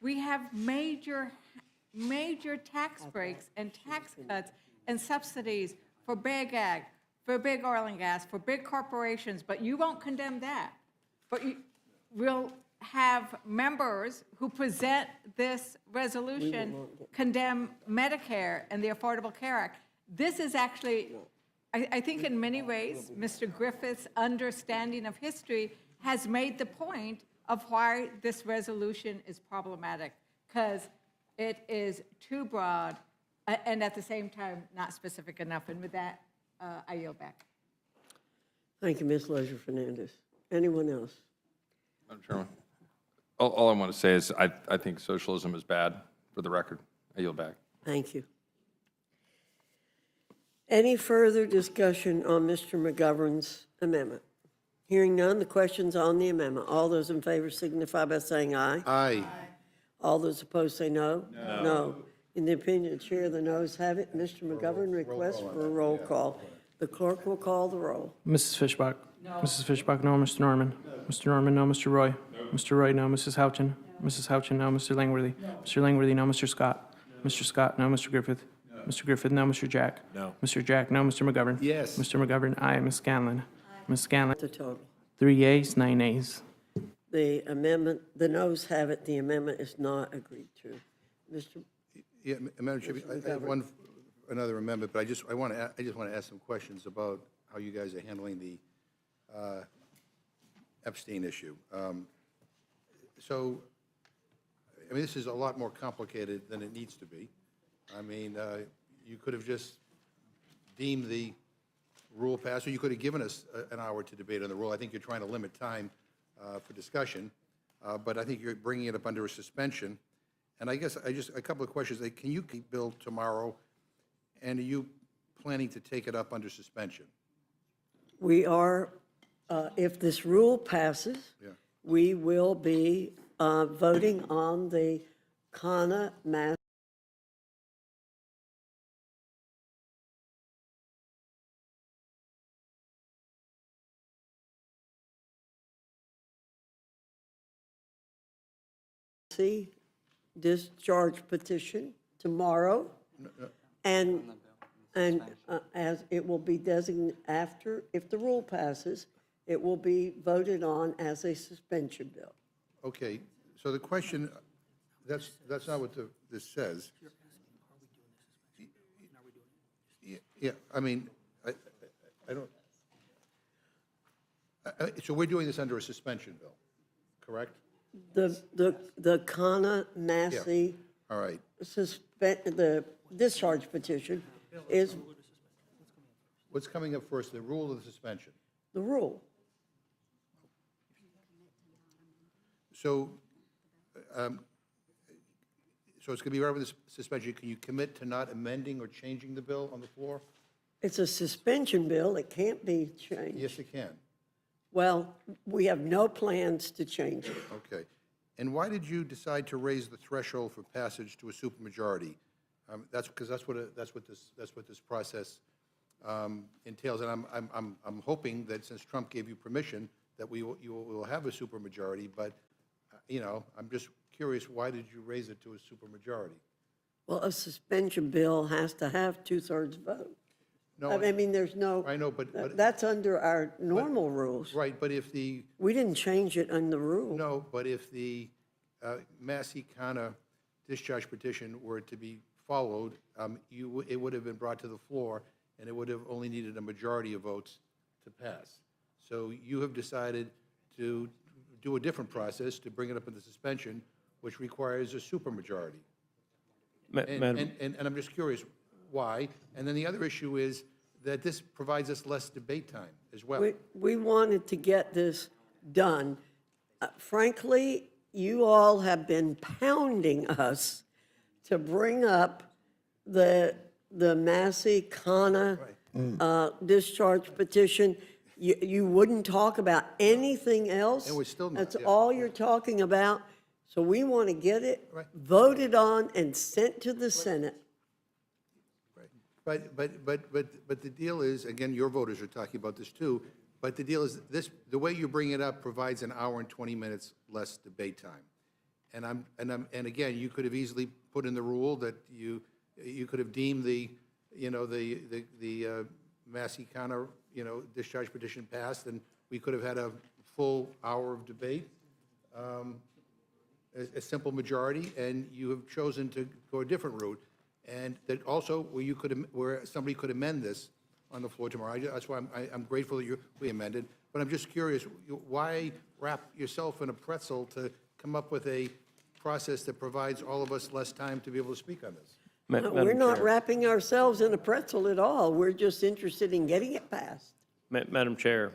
we have major tax breaks and tax cuts and subsidies for big ag, for big oil and gas, for big corporations, but you won't condemn that. But we'll have members who present this resolution condemn Medicare and the Affordable Care Act. This is actually, I think in many ways, Mr. Griffith's understanding of history has made the point of why this resolution is problematic, because it is too broad and at the same time not specific enough. And with that, I yield back. Thank you, Ms. Leisure-Fernandez. Anyone else? Madam Chairman, all I want to say is I think socialism is bad, for the record. I yield back. Thank you. Any further discussion on Mr. McGovern's amendment? Hearing none, the question's on the amendment. All those in favor signify by saying aye. Aye. All those opposed say no. No. In the opinion of the chair, the noes have it. Mr. McGovern requests for a roll call. The clerk will call the roll. Mrs. Fishbach? No. Mrs. Fishbach, no. Mr. Norman? No. Mr. Norman, no. Mr. Roy? No. Mr. Roy, no. Mrs. Houchin? No. Mrs. Houchin, no. Mr. Langworthy? No. Mr. Langworthy, no. Mr. Scott? No. Mr. Scott, no. Mr. Griffith? No. Mr. Griffith, no. Mr. Jack? No. Mr. Jack, no. Mr. McGovern? Yes. Mr. McGovern, aye. Ms. Scanlon? Ms. Scanlon? The total. 3 yeas, 9 nays. The amendment, the noes have it. The amendment is not agreed to. Mr. Yeah, Madam Chair, I have another amendment, but I just want to ask some questions about how you guys are handling the Epstein issue. So, I mean, this is a lot more complicated than it needs to be. I mean, you could have just deemed the rule passed, or you could have given us an hour to debate on the rule. I think you're trying to limit time for discussion, but I think you're bringing it up under a suspension. And I guess a couple of questions. Can you keep Bill tomorrow, and are you planning to take it up under suspension? We are, if this rule passes, we will be voting on the Kana Mass discharge petition tomorrow, and as it will be designated after, if the rule passes, it will be voted on as a suspension bill. Okay, so the question, that's not what this says. Yeah, I mean, I don't, so we're doing this under a suspension bill, correct? The Kana Massey All right. the discharge petition is What's coming up first, the rule or the suspension? the rule. So, so it's going to be right with the suspension. Can you commit to not amending or changing the bill on the floor? It's a suspension bill. It can't be changed. Yes, it can. Well, we have no plans to change it. Okay. And why did you decide to raise the threshold for passage to a supermajority? That's because that's what this process entails. And I'm hoping that since Trump gave you permission, that you will have a supermajority. But you know, I'm just curious, why did you raise it to a supermajority? Well, a suspension bill has to have 2/3 vote. No, I mean, there's no. I know, but that's under our normal rules. right. But if the We didn't change it on the rule. no, but if the Massey-Kana discharge petition were to be followed, it would have been brought to the floor, and it would have only needed a majority of votes to pass. So you have decided to do a different process to bring it up in the suspension, which requires a supermajority. And I'm just curious why. And then the other issue is that this provides us less debate time as well. We wanted to get this done. Frankly, you all have been pounding us to bring up the Massey-Kana discharge petition. You wouldn't talk about anything else. And we're still not, That's yeah. all you're talking about. So we want to get it voted on and sent to the Senate. Right. But the deal is, again, your voters are talking about this too, but the deal is this, the way you bring it up provides an hour and 20 minutes less debate time. And again, you could have easily put in the rule that you could have deemed the Massey Connor, discharge petition passed, and we could have had a full hour of debate, a simple majority, and you have chosen to go a different route. And that also where somebody could amend this on the floor tomorrow. That's why I'm grateful that we amended. But I'm just curious, why wrap yourself in a pretzel to come up with a process that provides all of us less time to be able to speak on this? No, we're not wrapping ourselves in a pretzel at all. We're just interested in getting it passed. Madam Chair,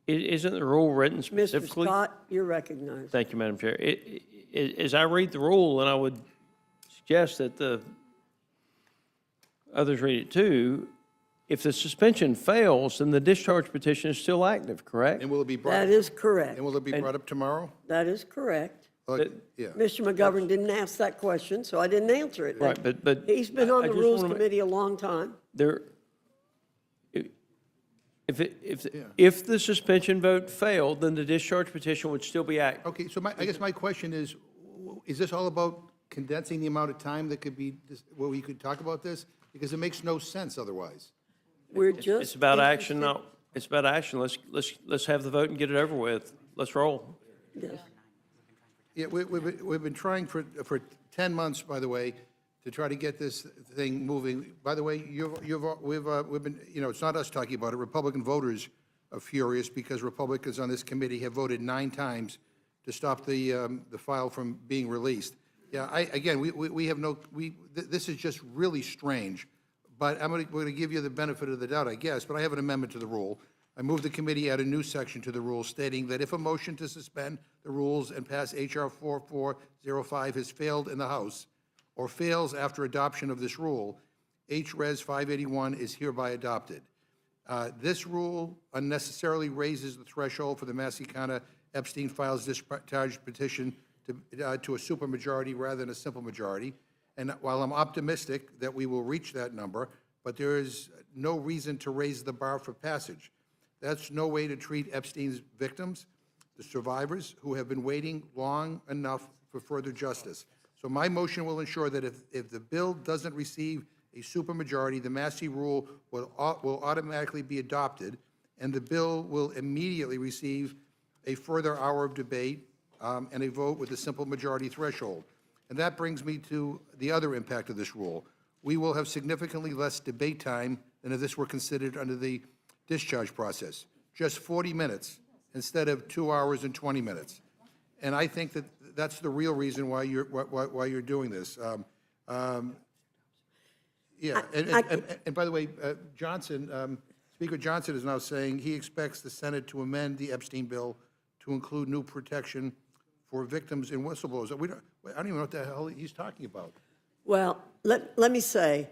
isn't the rule written Mr. specifically? Scott, you're recognized. Thank you, Madam Chair. As I read the rule, and I would suggest that the others read it too, if the suspension fails, then the discharge petition is still active, correct? And will it be brought? That is correct. And will it be brought up tomorrow? That is correct. Yeah. Mr. McGovern didn't ask that question, so I didn't answer it. Right, but. He's been on I the just Rules wanna ma- Committee a long time. There, if the suspension vote failed, then the discharge petition would still be active. Okay, so I guess my question is this all about condensing the amount of time that could be, where we could talk about this? Because it makes no sense otherwise. We're just. It's about action, interested- not, it's about action. Let's have the vote and get it over with. Let's roll. Yes. Yeah, we've been trying for 10 months, by the way, to try to get this thing moving. By the way, we've been, it's not us talking about it. Republican voters are furious because Republicans on this committee have voted 9 times to stop the file from being released. Yeah, we have no, this is just really strange. But we're going to give you the benefit of the doubt, I guess, but I have an amendment to the rule. I move the committee add a new section to the rule stating that if a motion to suspend the rules and pass H.R. 4405 has failed in the House or fails after adoption of this rule, H.Res. 581 is hereby adopted. This rule unnecessarily raises the threshold for the Massey Connor Epstein files discharge petition to a supermajority rather than a simple majority. And while I'm optimistic that we will reach that number, but there is no reason to raise the bar for passage. That's no way to treat Epstein's victims, the survivors, who have been waiting long enough for further justice. So my motion will ensure that if the bill doesn't receive a supermajority, the Massey rule will automatically be adopted, and the bill will immediately receive a further hour of debate and a vote with a simple majority threshold. And that brings me to the other impact of this rule. We will have significantly less debate time than if this were considered under the discharge process, just 40 minutes instead of 2 hours and 20 minutes. And I think that that's the real reason why you're doing this. Yeah, and by the way, Speaker Johnson is now saying he expects the Senate to amend the Epstein bill to include new protection for victims and whistleblowers. I don't even know what the hell he's talking about. Well, let me say,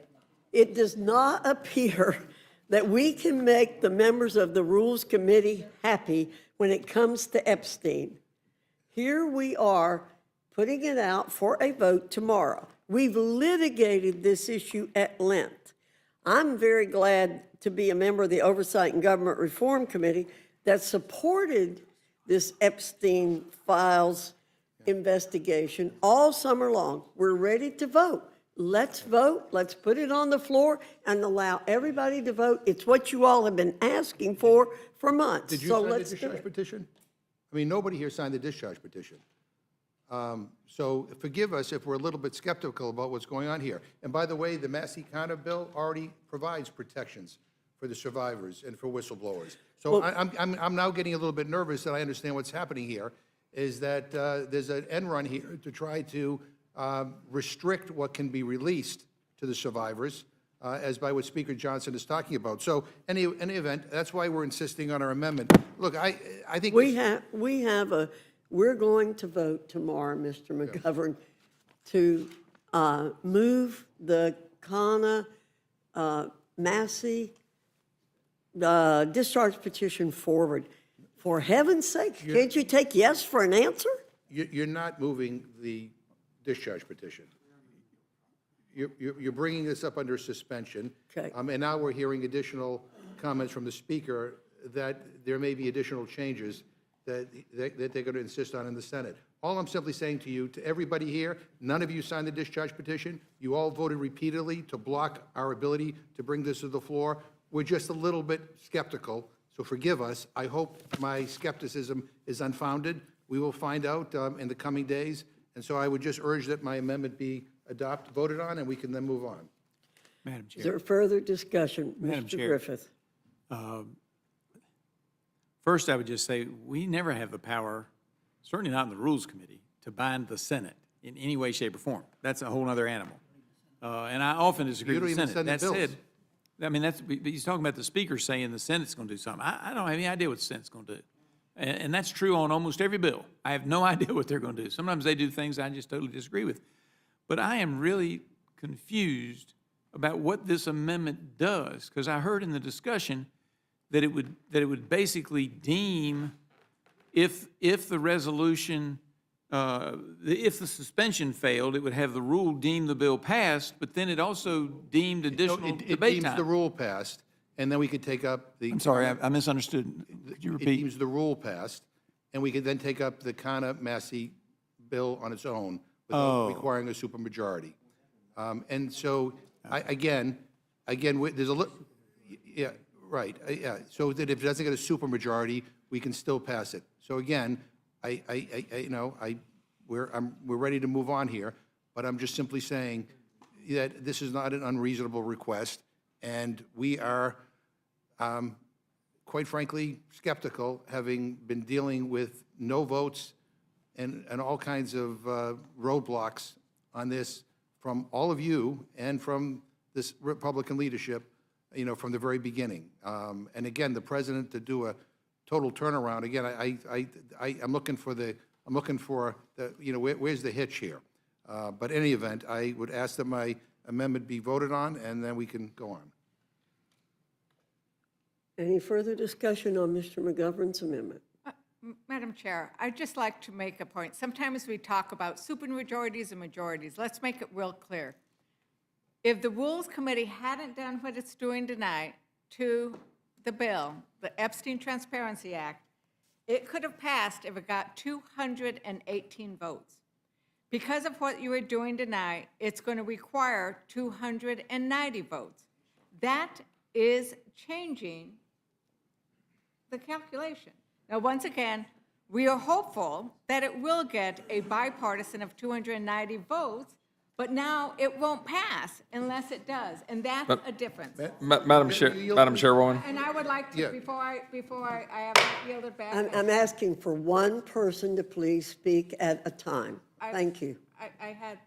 it does not appear that we can make the members of the Rules Committee happy when it comes to Epstein. Here we are putting it out for a vote tomorrow. We've litigated this issue at length. I'm very glad to be a member of the Oversight and Government Reform Committee that supported this Epstein files investigation all summer long. We're ready to vote. Let's vote. Let's put it on the floor and allow everybody to vote. It's what you all have been asking for months. Did you So sign the let's do discharge it. petition? I mean, nobody here signed the discharge petition. So forgive us if we're a little bit skeptical about what's going on here. And by the way, the Massey Connor bill already provides protections for the survivors and for whistleblowers. So I'm now getting a little bit nervous that I understand what's happening here, is that there's an end run here to try to restrict what can be released to the survivors, as by what Speaker Johnson is talking about. So in any event, that's why we're insisting on our amendment. Look, I think We're going to vote tomorrow, Mr. McGovern, to move the Connor Massey discharge petition forward. For heaven's sake, can't you take yes for an answer? you're not moving the discharge petition. You're bringing this up under suspension. Okay. And now we're hearing additional comments from the speaker that there may be additional changes that they're going to insist on in the Senate. All I'm simply saying to you, to everybody here, none of you signed the discharge petition. You all voted repeatedly to block our ability to bring this to the floor. We're just a little bit skeptical, so forgive us. I hope my skepticism is unfounded. We will find out in the coming days, and so I would just urge that my amendment be voted on, and we can then move on. Madam Is Chair, there further discussion? Madam Mr. Chair. Griffith? first, I would just say, we never have the power, certainly not in the Rules Committee, to bind the Senate in any way, shape, or form. That's a whole other animal. And I often disagree You with don't the even Senate. send the That bills. said, I mean, but he's talking about the Speaker saying the Senate's going to do something. I don't have any idea what the Senate's going to do. And that's true on almost every bill. I have no idea what they're going to do. Sometimes they do things I just totally disagree with. But I am really confused about what this amendment does, because I heard in the discussion that it would basically deem, if the resolution, if the suspension failed, it would have the rule deem the bill passed, but then it also deemed additional It debate deems the time. rule passed, and then we could take up the. I'm sorry, I misunderstood. Could you It repeat? deems the rule passed, and we could then take up the Massey bill on its own without requiring a supermajority. And so, again, there's a little, yeah, right, yeah, so that if it doesn't get a supermajority, we can still pass it. So again, we're ready to move on here, but I'm just simply saying that this is not an unreasonable request, and we are, quite frankly, skeptical, having been dealing with no votes and all kinds of roadblocks on this from all of you and from this Republican leadership, from the very beginning. And again, the president to do a total turnaround. Again, I'm looking for the where's the hitch here? But in any event, I would ask that my amendment be voted on, and then we can go on. Any further discussion on Mr. McGovern's amendment? Madam Chair, I'd just like to make a point. Sometimes we talk about supermajorities and majorities. Let's make it real clear. If the Rules Committee hadn't done what it's doing tonight to the bill, the Epstein Transparency Act, it could have passed if it got 218 votes. Because of what you are doing tonight, it's going to require 290 votes. That is changing the calculation. Now, once again, we are hopeful that it will get a bipartisan of 290 votes, but now it won't pass unless it does, and that's a difference. Madam Chairwoman, And I would like to, Yeah. before I have it yielded back. I'm asking for one person to please speak at a time. Thank you. I had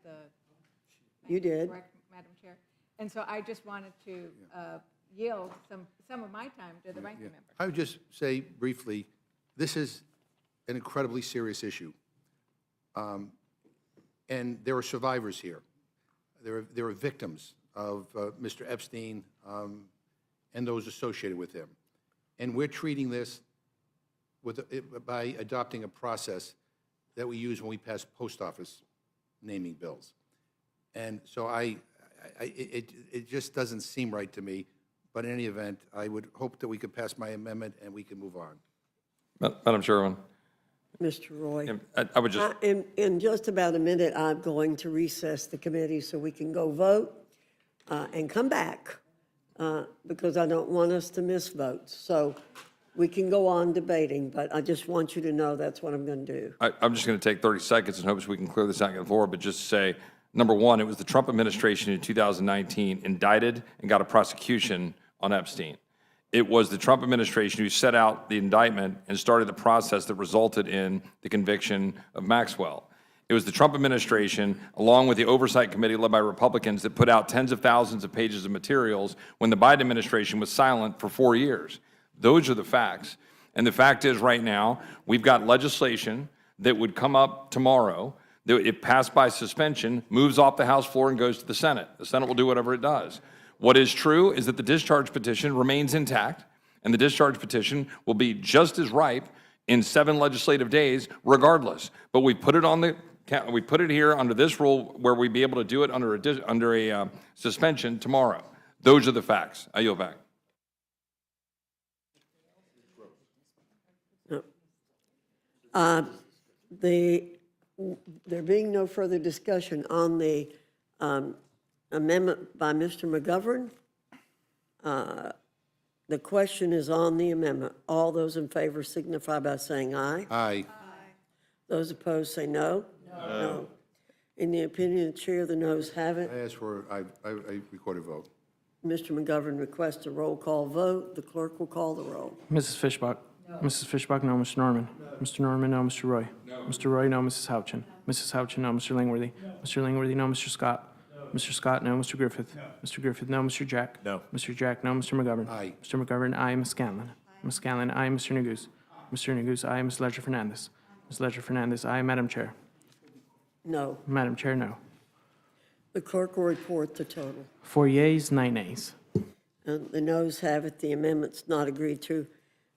the. You did. Correct, Madam Chair. And so I just wanted to yield some of my time to the ranking member. I would just say briefly, this is an incredibly serious issue. And there are survivors here. There are victims of Mr. Epstein and those associated with him. And we're treating this by adopting a process that we use when we pass post office naming bills. And so it just doesn't seem right to me. But in any event, I would hope that we could pass my amendment and we can move on. Madam Chairwoman, Mr. Roy. I would just, In just about a minute, I'm going to recess the committee so we can go vote and come back, because I don't want us to miss votes. So we can go on debating, but I just want you to know that's what I'm going to do. I'm just going to take 30 seconds and hopes we can clear this out and get forward, but just to say, number one, it was the Trump administration in 2019 indicted and got a prosecution on Epstein. It was the Trump administration who set out the indictment and started the process that resulted in the conviction of Maxwell. It was the Trump administration, along with the Oversight Committee led by Republicans, that put out tens of thousands of pages of materials when the Biden administration was silent for 4 years. Those are the facts. And the fact is, right now, we've got legislation that would come up tomorrow that, if passed by suspension, moves off the House floor and goes to the Senate. The Senate will do whatever it does. What is true is that the discharge petition remains intact, and the discharge petition will be just as ripe in 7 legislative days regardless. But we put it here under this rule where we'd be able to do it under a suspension tomorrow. Those are the facts. I yield back. There being no further discussion on the amendment by Mr. McGovern, the question is on the amendment. All those in favor signify by saying aye. Aye. Those opposed say no. No. In the opinion of the chair, the noes have it. I ask for, I record a vote. Mr. McGovern requests a roll call vote. The clerk will call the roll. Mrs. Fishbach? Mrs. Fishbach, no. Mr. Norman? Mr. Norman, no. Mr. Roy? Mr. Roy, no. Mrs. Houchin? Mrs. Houchin, no. Mr. Langworthy? Mr. Langworthy, no. Mr. Scott? Mr. Scott, no. Mr. Griffith? Mr. Griffith, no. Mr. Jack? No. Mr. Jack, no. Mr. McGovern? Aye. Mr. McGovern, aye. Ms. Scanlon? Ms. Scanlon, aye. Mr. Neguse? Mr. Neguse, aye. Ms. Ledger Fernandez? Ms. Ledger Fernandez, aye. Madam Chair? No. Madam Chair, no. The clerk will report the total. 4 yeas, 9 nays. And the noes have it. The amendment's not agreed to.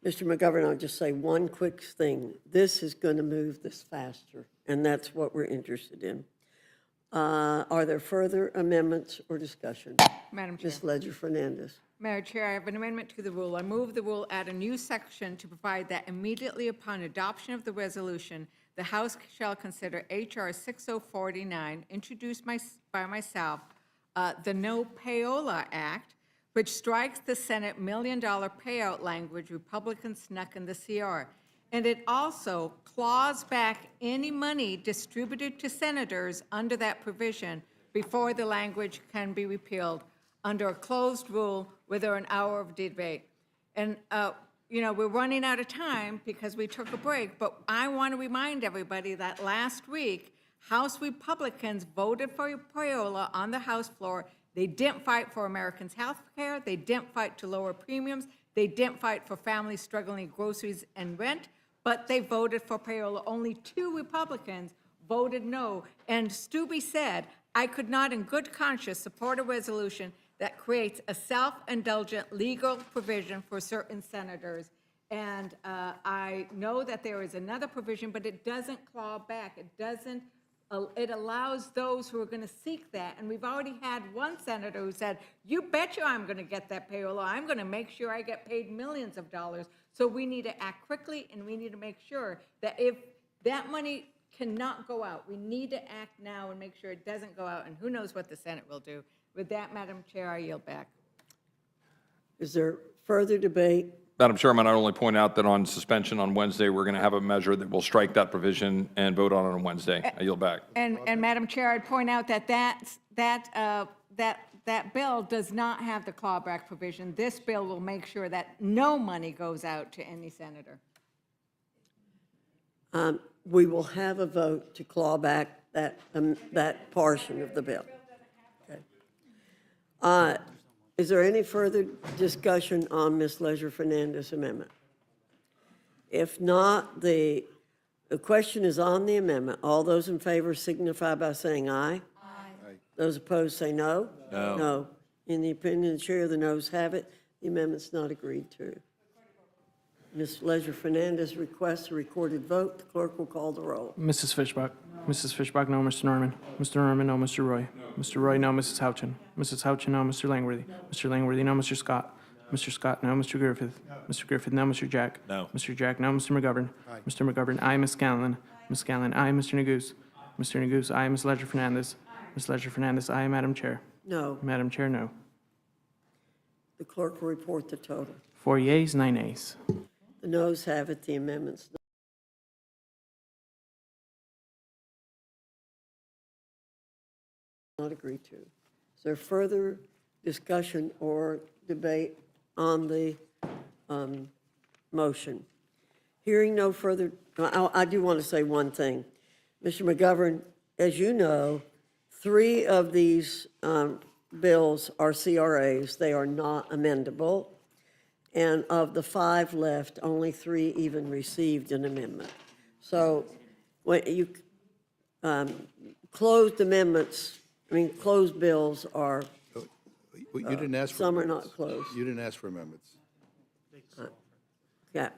Mr. McGovern, I'll just say one quick thing. This is going to move this faster, and that's what we're interested in. Are there further amendments or discussion? Madam Chair. Ms. Ledger Fernandez. Madam Chair, I have an amendment to the rule. I move the rule add a new section to provide that immediately upon adoption of the resolution, the House shall consider H.R. 6049, introduced by myself, the No Payola Act, which strikes the Senate $1 million payout language Republicans snuck in the CR. And it also claws back any money distributed to senators under that provision before the language can be repealed under a closed rule with an hour of debate. And, we're running out of time because we took a break, but I want to remind everybody that last week, House Republicans voted for payola on the House floor. They didn't fight for Americans' health care. They didn't fight to lower premiums. They didn't fight for families struggling with groceries and rent, but they voted for payola. Only 2 Republicans voted no. And Stubbe said, I could not in good conscience support a resolution that creates a self-indulgent legal provision for certain senators. And I know that there is another provision, but it doesn't claw back. It doesn't. It allows those who are going to seek that. And we've already had one senator who said, you bet you I'm going to get that payola. I'm going to make sure I get paid millions of dollars. So we need to act quickly, and we need to make sure that if that money cannot go out, we need to act now and make sure it doesn't go out. And who knows what the Senate will do. With that, Madam Chair, I yield back. Is there further debate? Madam Chairman, I'd only point out that on suspension on Wednesday, we're going to have a measure that will strike that provision and vote on it on Wednesday. I yield back. And Madam Chair, I'd point out that that bill does not have the clawback provision. This bill will make sure that no money goes out to any senator. We will have a vote to claw back that portion of the bill. Okay. Is there any further discussion on Ms. Ledger Fernandez amendment? If not, the question is on the amendment. All those in favor signify by saying aye. Aye. Those opposed say no. No. No. In the opinion of the chair, the noes have it. The amendment's not agreed to. Ms. Ledger Fernandez requests a recorded vote. The clerk will call the roll. Mrs. Fishbach? Mrs. Fishbach, no. Mr. Norman? Mr. Norman, no. Mr. Roy? Mr. Roy, no. Mrs. Houchin? Mrs. Houchin, no. Mr. Langworthy? Mr. Langworthy, no. Mr. Scott? Mr. Scott, no. Mr. Griffith? Mr. Griffith, no. Mr. Jack? No. Mr. Jack, no. Mr. McGovern? Mr. McGovern, aye. Ms. Scanlon? Ms. Scanlon, aye. Mr. Neguse? Mr. Neguse, aye. Ms. Ledger Fernandez? Ms. Ledger Fernandez, aye. Madam Chair? No. Madam Chair, no. The clerk will report the total. 4 yeas, 9 nays. The noes have it. The amendment's not agreed to. Is there further discussion or debate on the motion? Hearing no further, I do want to say one thing. Mr. McGovern, as you know, 3 of these bills are CRAs. They are not amendable. And of the 5 left, only 3 even received an amendment. So when you closed amendments, closed bills are, You didn't ask for some are amendments. not closed. You didn't ask for amendments. Yeah.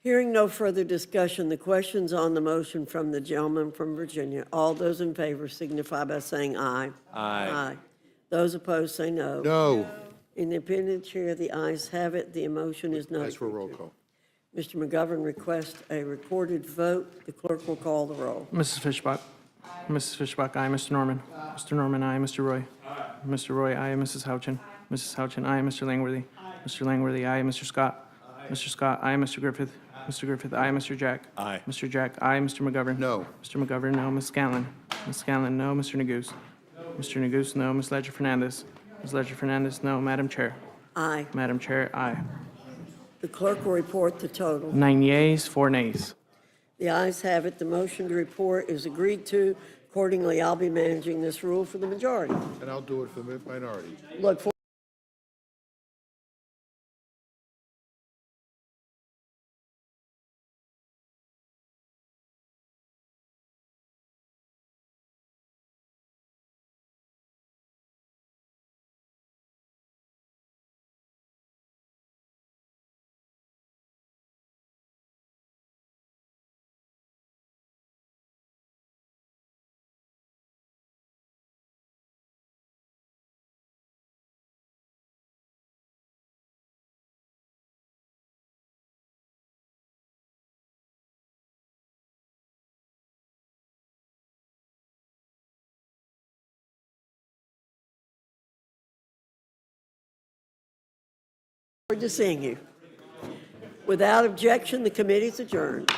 Hearing no further discussion, the questions on the motion from the gentleman from Virginia. All those in favor signify by saying aye. Aye. Those opposed say no. No. In the opinion of the chair, the ayes have it. The motion is not Ask for a roll agreed to. call. Mr. McGovern requests a recorded vote. The clerk will call the roll. Mrs. Fishbach. Mrs. Fishbach, aye. Mr. Norman. Mr. Norman, aye. Mr. Roy. Mr. Roy, aye. Mrs. Houchin. Mrs. Houchin, aye. Mr. Langworthy. Mr. Langworthy, aye. Mr. Scott. Mr. Scott, aye. Mr. Griffith. Mr. Griffith, aye. Mr. Jack. Aye. Mr. Jack, aye. Mr. McGovern. No. Mr. McGovern, no. Ms. Scanlon. Ms. Scanlon, no. Mr. Neguse. Mr. Neguse, no. Ms. Ledger Fernandez. Ms. Ledger Fernandez, no. Madam Chair. Aye. Madam Chair, aye. The clerk will report the total. 9 yeas, 4 nays. The ayes have it. The motion to report is agreed to. Accordingly, I'll be managing this rule for the majority. And I'll do it for the minority. Look forward. To seeing you. Without objection, the committee is adjourned.